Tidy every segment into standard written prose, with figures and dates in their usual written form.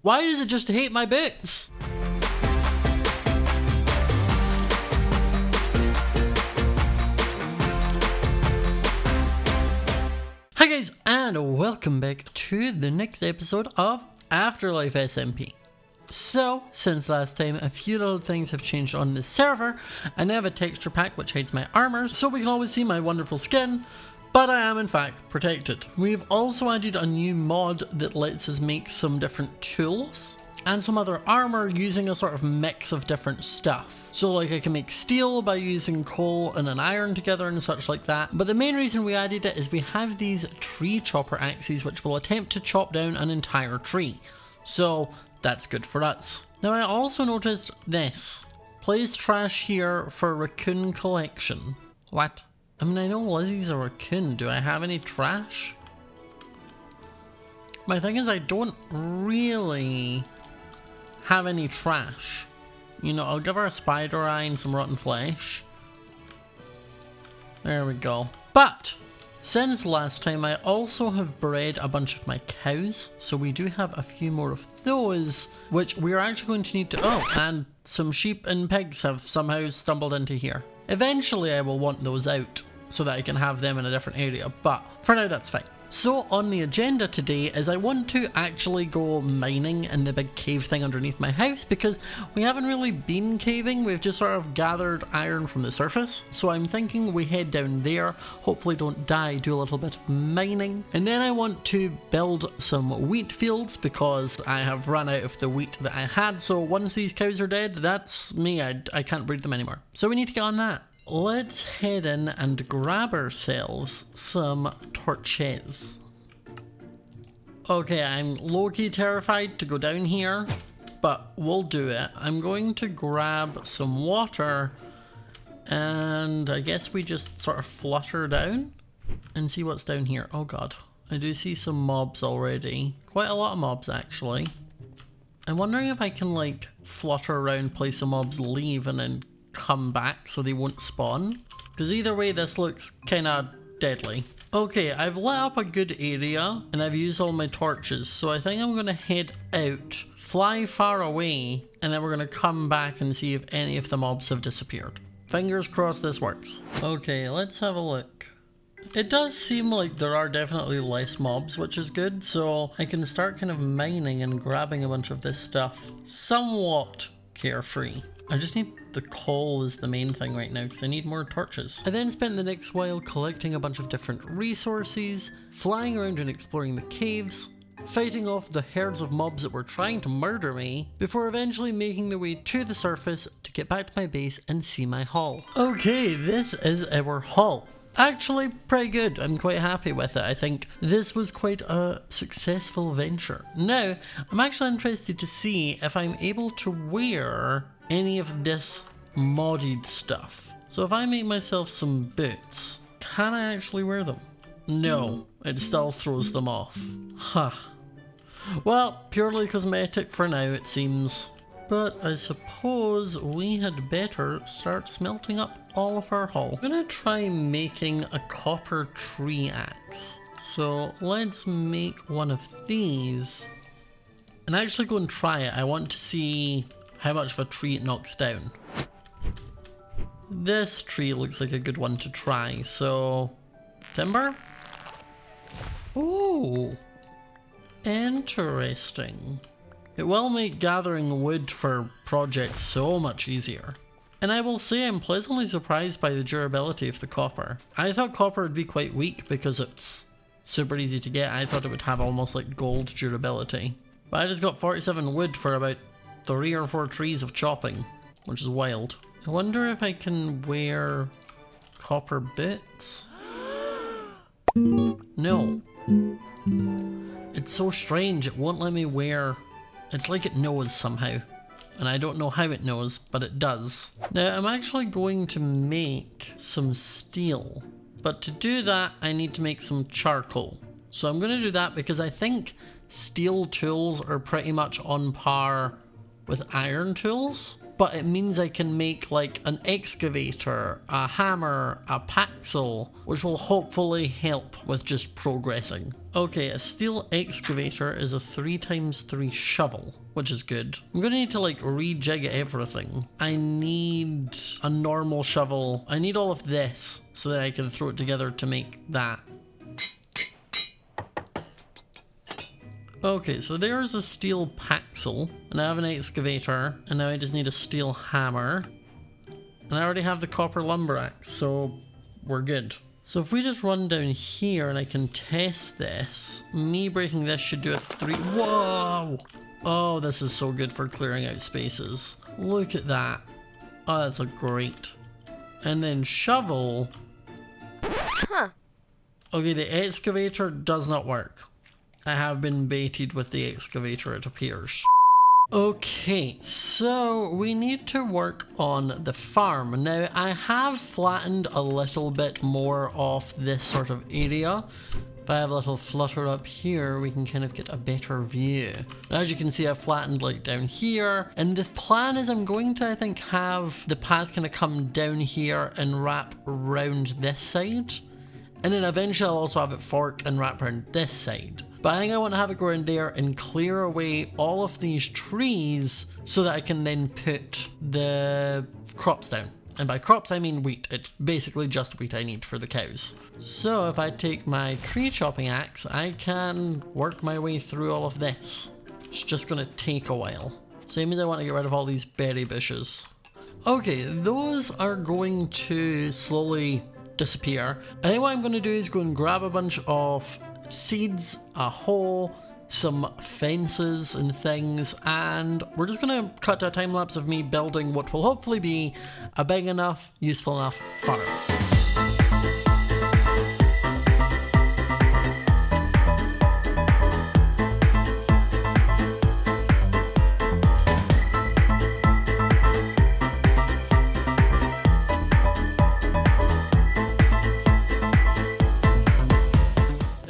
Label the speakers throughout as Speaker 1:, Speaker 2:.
Speaker 1: Why does it just hate my boots? Hi guys, and welcome back to the next episode of Afterlife SMP. So, since last time, a few little things have changed on the server. I now have a texture pack which hides my armor, so we can always see my wonderful skin, but I am in fact protected. We've also added a new mod that lets us make some different tools and some other armor using a sort of mix of different stuff. So like I can make steel by using coal and an iron together and such like that. But the main reason we added it is we have these tree chopper axes which will attempt to chop down an entire tree. So that's good for us. Now I also noticed this. Place trash here for raccoon collection. What? I mean, I know Lizzie's a raccoon. Do I have any trash? My thing is I don't really have any trash. You know, I'll give her a spider eye and some rotten flesh. There we go. But since last time, I also have bred a bunch of my cows, so we do have a few more of those, which we're actually going to need to— oh, and some sheep and pigs have somehow stumbled into here. Eventually I will want those out so that I can have them in a different area, but for now that's fine. So on the agenda today is I want to actually go mining in the big cave thing underneath my house, because we haven't really been caving, we've just sort of gathered iron from the surface. So I'm thinking we head down there, hopefully don't die, do a little bit of mining. And then I want to build some wheat fields because I have run out of the wheat that I had. So once these cows are dead, that's me, I can't breed them anymore. So we need to get on that. Let's head in and grab ourselves some torches. Okay, I'm low-key terrified to go down here, but we'll do it. I'm going to grab some water, and I guess we just sort of flutter down and see what's down here. Oh god, I do see some mobs already. Quite a lot of mobs, actually. I'm wondering if I can, like, flutter around, play some mobs, leave, and then come back so they won't spawn, because either way this looks kinda deadly. Okay, I've lit up a good area and I've used all my torches, so I think I'm gonna head out, fly far away, and then we're gonna come back and see if any of the mobs have disappeared. Fingers crossed this works. Okay, let's have a look. It does seem like there are definitely less mobs, which is good, so I can start kind of mining and grabbing a bunch of this stuff somewhat carefree. I just need the coal is the main thing right now because I need more torches. I then spent the next while collecting a bunch of different resources, flying around and exploring the caves, fighting off the herds of mobs that were trying to murder me, before eventually making the way to the surface to get back to my base and see my haul. Okay, this is our haul. Actually pretty good, I'm quite happy with it. I think this was quite a successful venture. Now, I'm actually interested to see if I'm able to wear any of this modded stuff. So if I make myself some boots, can I actually wear them? No, it still throws them off. Huh. Well, purely cosmetic for now it seems. But I suppose we had better start smelting up all of our haul. I'm gonna try making a copper tree axe. So let's make one of these and actually go and try it. I want to see how much of a tree it knocks down. This tree looks like a good one to try, so timber? Ooh, interesting. It will make gathering wood for projects so much easier. And I will say I'm pleasantly surprised by the durability of the copper. I thought copper would be quite weak because it's super easy to get. I thought it would have almost like gold durability. But I just got 47 wood for about 3 or 4 trees of chopping, which is wild. I wonder if I can wear copper boots? No. It's so strange, it won't let me wear. It's like it knows somehow, and I don't know how it knows, but it does. Now I'm actually going to make some steel, but to do that I need to make some charcoal. So I'm going to do that because I think steel tools are pretty much on par with iron tools. but it means I can make like an excavator, a hammer, a paxel, which will hopefully help with just progressing. Okay, a steel excavator is a 3x3 shovel, which is good. I'm gonna need to like rejig everything. I need a normal shovel. I need all of this so that I can throw it together to make that. Okay, so there's a steel paxel, and I have an excavator, and now I just need a steel hammer. And I already have the copper lumber axe, so we're good. So if we just run down here and I can test this, me breaking this should do a 3. Whoa! Oh, this is so good for clearing out spaces. Look at that. Oh, that's a great. And then shovel.
Speaker 2: Huh.
Speaker 1: Okay, the excavator does not work. I have been baited with the excavator, it appears. Okay, so we need to work on the farm. Now, I have flattened a little bit more of this sort of area. If I have a little flutter up here, we can kind of get a better view. As you can see, I've flattened like down here. And the plan is I'm going to, I think, have the path kind of come down here and wrap around this side. And then eventually I'll also have it fork and wrap around this side. But I think I want to have it go around there and clear away all of these trees so that I can then put the crops down. And by crops I mean wheat. It's basically just wheat I need for the cows. So if I take my tree chopping axe, I can work my way through all of this. It's just going to take a while. Same as I want to get rid of all these berry bushes. Okay, those are going to slowly disappear. I think what I'm going to do is go and grab a bunch of seeds, a hoe, some fences and things, and we're just gonna cut a time lapse of me building what will hopefully be a big enough, useful enough farm.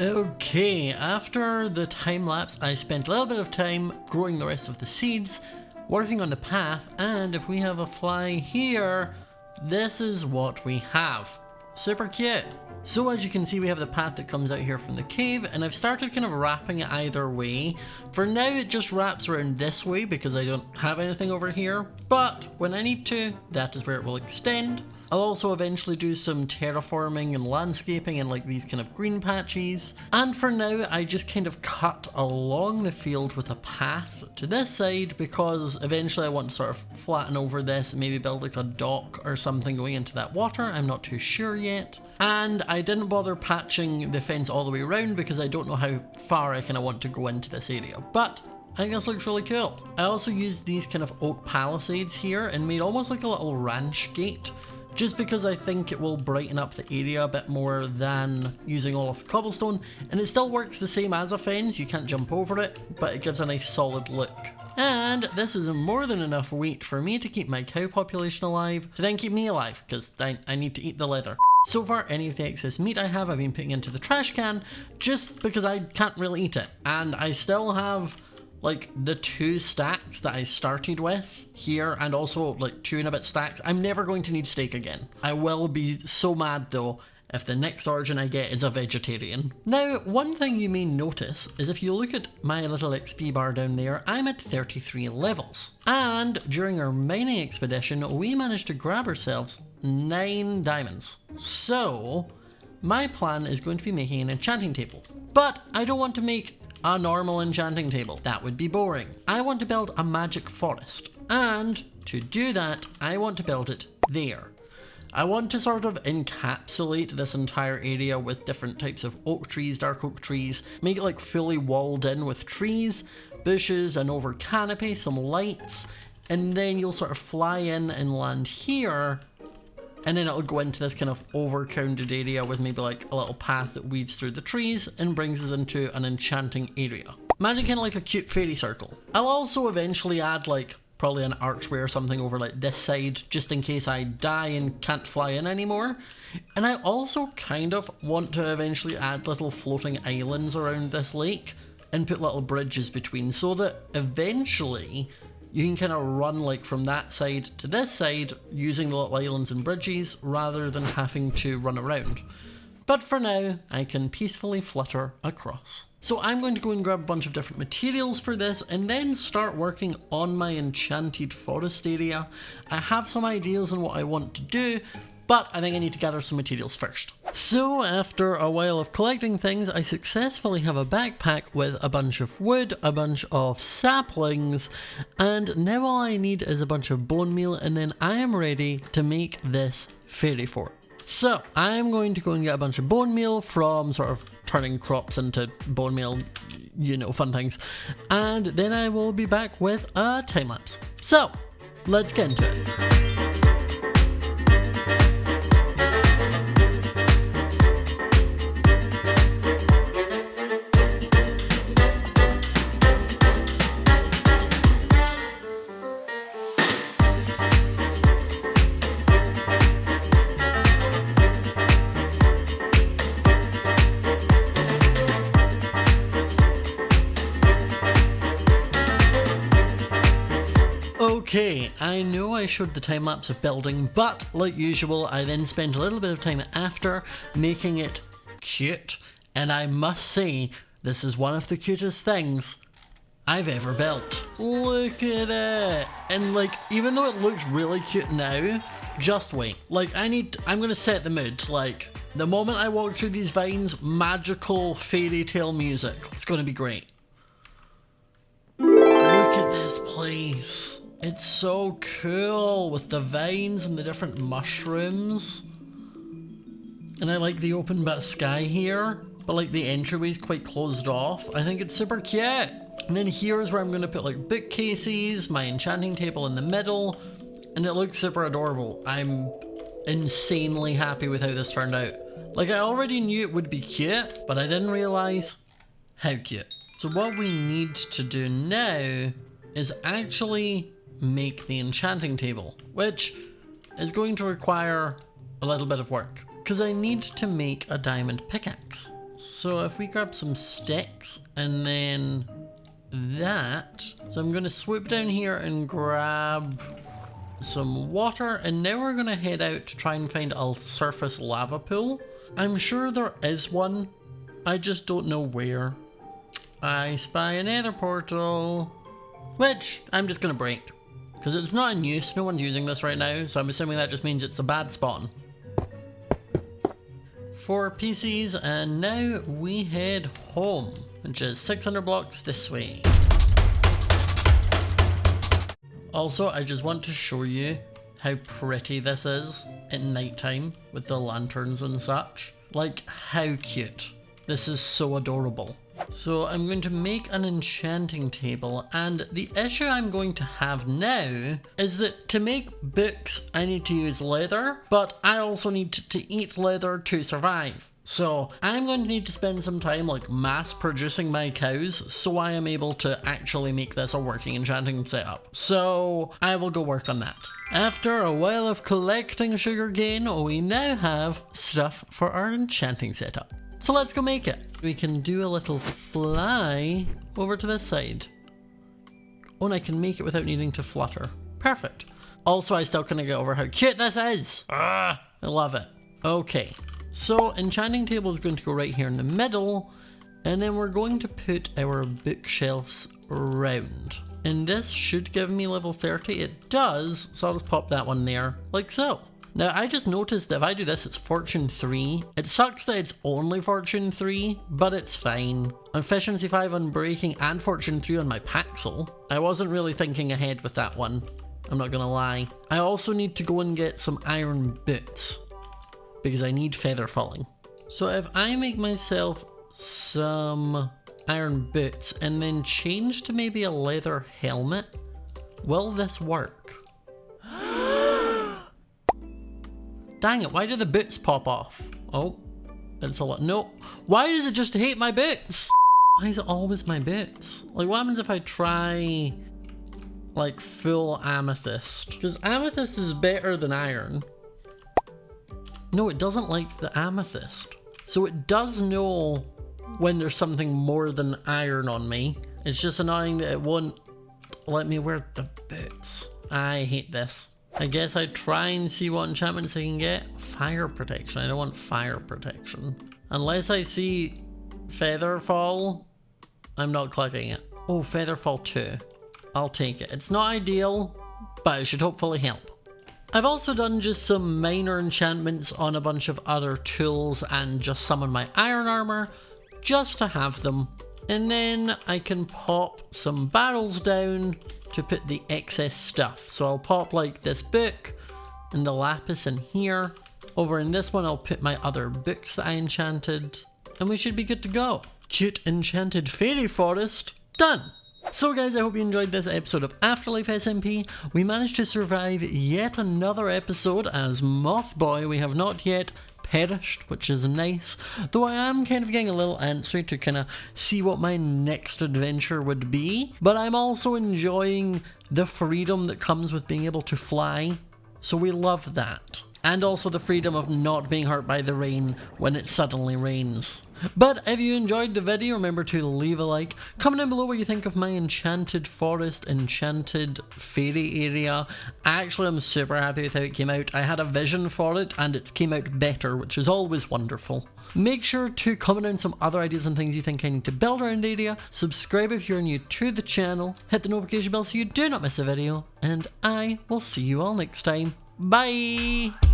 Speaker 1: Okay, after the time lapse, I spent a little bit of time growing the rest of the seeds, working on the path, and if we have a fly here, this is what we have. Super cute. So as you can see, we have the path that comes out here from the cave, and I've started kind of wrapping it either way. For now, it just wraps around this way because I don't have anything over here, but when I need to, that is where it will extend. I'll also eventually do some terraforming and landscaping and like these kind of green patches. And for now, I just kind of cut along the field with a path to this side because eventually I want to sort of flatten over this and maybe build like a dock or something going into that water. I'm not too sure yet. And I didn't bother patching the fence all the way around because I don't know how far I kind of want to go into this area. But I think this looks really cool. I also used these kind of oak palisades here and made almost like a little ranch gate, just because I think it will brighten up the area a bit more than using all of the cobblestone, and it still works the same as a fence, you can't jump over it, but it gives a nice solid look. And this is more than enough wheat for me to keep my cow population alive, to then keep me alive, because I need to eat the leather. So far, any of the excess meat I have, I've been putting into the trash can, just because I can't really eat it, and I still have like the 2 stacks that I started with here, and also like 2 and a bit stacks. I'm never going to need steak again. I will be so mad though if the next origin I get is a vegetarian. Now, one thing you may notice is if you look at my little XP bar down there, I'm at 33 levels. And during our mining expedition, we managed to grab ourselves 9 diamonds. So my plan is going to be making an enchanting table. But I don't want to make a normal enchanting table. That would be boring. I want to build a magic forest. And to do that, I want to build it there. I want to sort of encapsulate this entire area with different types of oak trees, dark oak trees, make it like fully walled in with trees, bushes, an over canopy, some lights, and then you'll sort of fly in and land here, and then it'll go into this kind of overcrowded area with maybe like a little path that weaves through the trees and brings us into an enchanting area. Imagine kind of like a cute fairy circle. I'll also eventually add like probably an archway or something over like this side just in case I die and can't fly in anymore. And I also kind of want to eventually add little floating islands around this lake and put little bridges between so that eventually you can kind of run like from that side to this side using the little islands and bridges rather than having to run around. But for now, I can peacefully flutter across. So I'm going to go and grab a bunch of different materials for this and then start working on my enchanted forest area. I have some ideas on what I want to do, but I think I need to gather some materials first. So after a while of collecting things, I successfully have a backpack with a bunch of wood, a bunch of saplings, and now all I need is a bunch of bone meal, and then I am ready to make this fairy fort. So I'm going to go and get a bunch of bone meal from sort of turning crops into bone meal, you know, fun things. And then I will be back with a time lapse. So let's get into it. Okay, I know I showed the time lapse of building, but like usual, I then spent a little bit of time after making it cute, and I must say, this is one of the cutest things I've ever built. Look at it! And like, even though it looks really cute now, just wait. Like, I'm gonna set the mood. Like, the moment I walk through these vines, magical fairy tale music. It's gonna be great. Look at this place. It's so cool with the vines and the different mushrooms. And I like the open bit of sky here, but like the entryway's quite closed off. I think it's super cute. And then here's where I'm going to put like bookcases, my enchanting table in the middle, and it looks super adorable. I'm insanely happy with how this turned out. Like, I already knew it would be cute, but I didn't realize how cute. So what we need to do now is actually make the enchanting table, which is going to require a little bit of work because I need to make a diamond pickaxe. So if we grab some sticks and then that, so I'm going to swoop down here and grab some water, and now we're going to head out to try and find a surface lava pool. I'm sure there is one, I just don't know where. I spy a nether portal, which I'm just going to break. Because it's not in use, no one's using this right now, so I'm assuming that just means it's a bad spawn. 4 pieces, and now we head home, which is 600 blocks this way. Also, I just want to show you how pretty this is at nighttime with the lanterns and such. Like, how cute. This is so adorable. So I'm going to make an enchanting table, and the issue I'm going to have now is that to make books I need to use leather, but I also need to eat leather to survive. So I'm going to need to spend some time like mass producing my cows so I am able to actually make this a working enchanting setup. So I will go work on that. After a while of collecting sugarcane, we now have stuff for our enchanting setup. So let's go make it. We can do a little fly over to this side. Oh, and I can make it without needing to flutter. Perfect. Also, I still couldn't get over how cute this is. I love it. Okay, so enchanting table is going to go right here in the middle, and then we're going to put our bookshelves around. And this should give me level 30. It does, so I'll just pop that one there, like so. Now, I just noticed that if I do this, it's Fortune 3. It sucks that it's only Fortune 3, but it's fine. Efficiency 5 on breaking and Fortune 3 on my Paxel. I wasn't really thinking ahead with that one, I'm not gonna lie. I also need to go and get some iron boots, because I need feather falling. So if I make myself some iron boots and then change to maybe a leather helmet, will this work? Dang it, why do the boots pop off? Oh, it's a lot. No, why does it just hate my boots? Why is it always my boots? Like, what happens if I try like full amethyst? Because amethyst is better than iron. No, it doesn't like the amethyst. So it does know when there's something more than iron on me. It's just annoying that it won't let me wear the boots. I hate this. I guess I try and see what enchantments I can get. Fire protection. I don't want fire protection. Unless I see Featherfall, I'm not clicking it. Oh, Featherfall 2. I'll take it. It's not ideal, but it should hopefully help. I've also done just some minor enchantments on a bunch of other tools and just some on my iron armor, just to have them. And then I can pop some barrels down to put the excess stuff. So I'll pop like this book and the lapis in here. Over in this one I'll put my other books that I enchanted, and we should be good to go. Cute enchanted fairy forest, done! So guys, I hope you enjoyed this episode of Afterlife SMP. We managed to survive yet another episode as Mothboy. We have not yet perished, which is nice, though I am kind of getting a little antsy to kind of see what my next adventure would be. But I'm also enjoying the freedom that comes with being able to fly, so we love that. And also the freedom of not being hurt by the rain when it suddenly rains. But if you enjoyed the video, remember to leave a like. Comment down below what you think of my enchanted forest, enchanted fairy area. Actually, I'm super happy with how it came out. I had a vision for it and it came out better, which is always wonderful. Make sure to comment down some other ideas and things you think I need to build around the area. Subscribe if you're new to the channel. Hit the notification bell so you do not miss a video. And I will see you all next time. Bye!